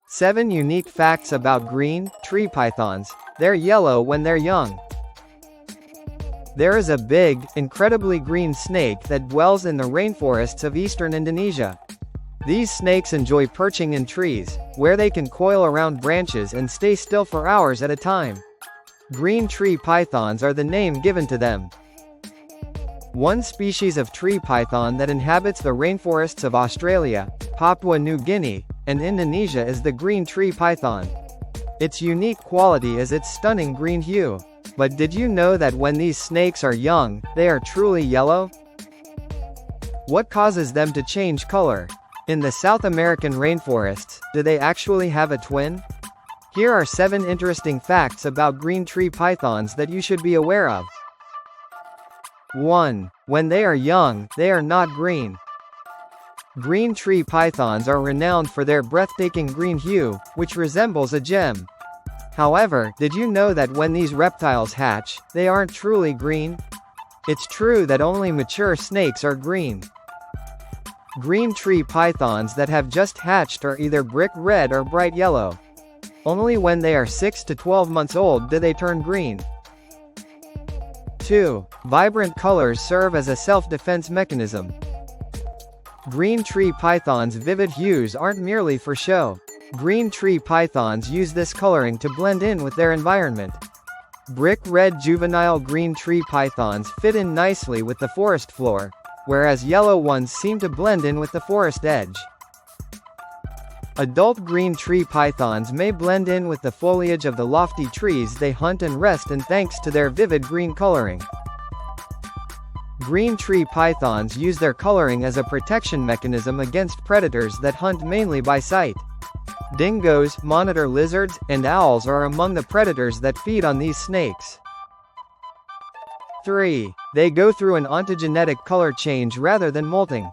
7 unique facts about green tree pythons. They're yellow when they're young. There is a big, incredibly green snake that dwells in the rainforests of eastern Indonesia. These snakes enjoy perching in trees, where they can coil around branches and stay still for hours at a time. Green tree pythons are the name given to them. One species of tree python that inhabits the rainforests of Australia, Papua New Guinea, and Indonesia is the green tree python. Its unique quality is its stunning green hue. But did you know that when these snakes are young, they are truly yellow? What causes them to change color? In the South American rainforests, do they actually have a twin? Here are 7 interesting facts about green tree pythons that you should be aware of. 1. When they are young, they are not green. Green tree pythons are renowned for their breathtaking green hue, which resembles a gem. However, did you know that when these reptiles hatch, they aren't truly green? It's true that only mature snakes are green. Green tree pythons that have just hatched are either brick red or bright yellow. Only when they are 6 to 12 months old do they turn green. 2. Vibrant colors serve as a self-defense mechanism. Green tree pythons' vivid hues aren't merely for show. Green tree pythons use this coloring to blend in with their environment. Brick red juvenile green tree pythons fit in nicely with the forest floor, whereas yellow ones seem to blend in with the forest edge. Adult green tree pythons may blend in with the foliage of the lofty trees they hunt and rest in thanks to their vivid green coloring. Green tree pythons use their coloring as a protection mechanism against predators that hunt mainly by sight. Dingoes, monitor lizards, and owls are among the predators that feed on these snakes. 3. They go through an ontogenetic color change rather than molting.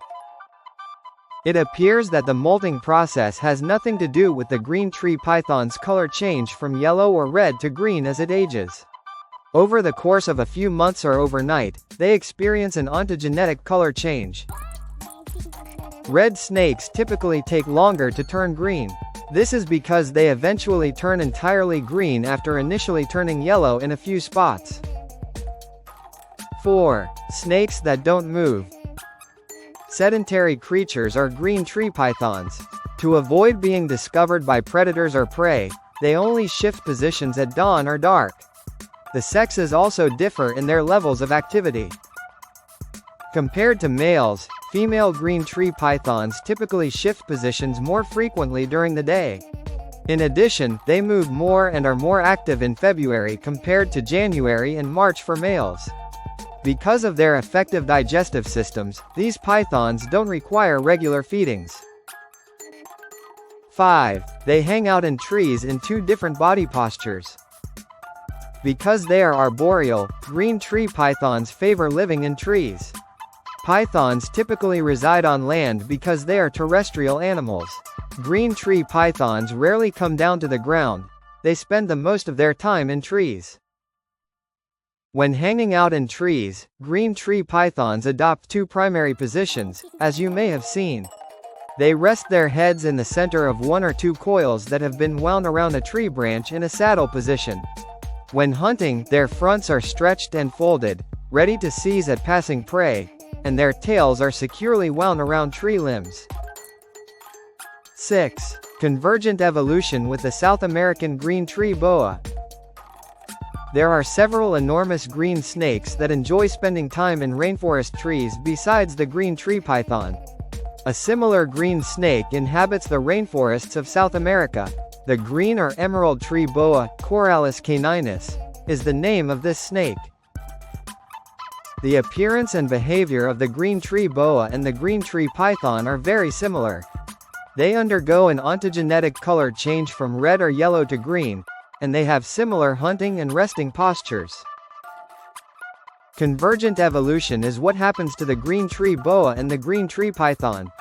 It appears that the molting process has nothing to do with the green tree python's color change from yellow or red to green as it ages. Over the course of a few months or overnight, they experience an ontogenetic color change. Red snakes typically take longer to turn green. This is because they eventually turn entirely green after initially turning yellow in a few spots. 4. Snakes that don't move. Sedentary creatures are green tree pythons. To avoid being discovered by predators or prey, they only shift positions at dawn or dark. The sexes also differ in their levels of activity. Compared to males, female green tree pythons typically shift positions more frequently during the day. In addition, they move more and are more active in February compared to January and March for males. Because of their effective digestive systems, these pythons don't require regular feedings. 5. They hang out in trees in 2 different body postures. Because they are arboreal, green tree pythons favor living in trees. Pythons typically reside on land because they are terrestrial animals. Green tree pythons rarely come down to the ground. They spend the most of their time in trees. When hanging out in trees, green tree pythons adopt 2 primary positions, as you may have seen. They rest their heads in the center of 1 or 2 coils that have been wound around a tree branch in a saddle position. When hunting, their fronts are stretched and folded, ready to seize at passing prey, and their tails are securely wound around tree limbs. 6. Convergent evolution with the South American green tree boa. There are several enormous green snakes that enjoy spending time in rainforest trees besides the green tree python. A similar green snake inhabits the rainforests of South America. The green or emerald tree boa, Corallus caninus, is the name of this snake. The appearance and behavior of the green tree boa and the green tree python are very similar. They undergo an ontogenetic color change from red or yellow to green, and they have similar hunting and resting postures. Convergent evolution is what happens to the green tree boa and the green tree python.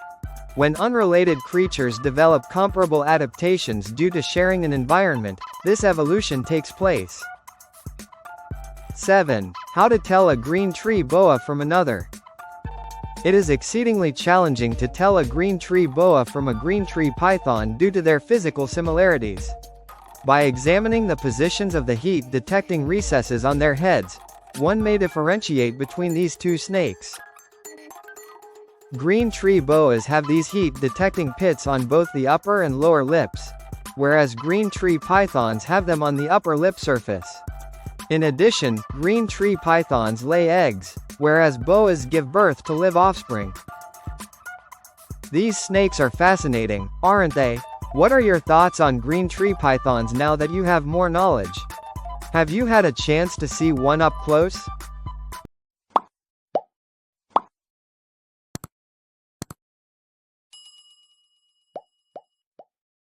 When unrelated creatures develop comparable adaptations due to sharing an environment, this evolution takes place. 7. How to tell a green tree boa from another. It is exceedingly challenging to tell a green tree boa from a green tree python due to their physical similarities. By examining the positions of the heat-detecting recesses on their heads, one may differentiate between these two snakes. Green tree boas have these heat-detecting pits on both the upper and lower lips, whereas green tree pythons have them on the upper lip surface. In addition, green tree pythons lay eggs, whereas boas give birth to live offspring. These snakes are fascinating, aren't they? What are your thoughts on green tree pythons now that you have more knowledge? Have you had a chance to see one up close?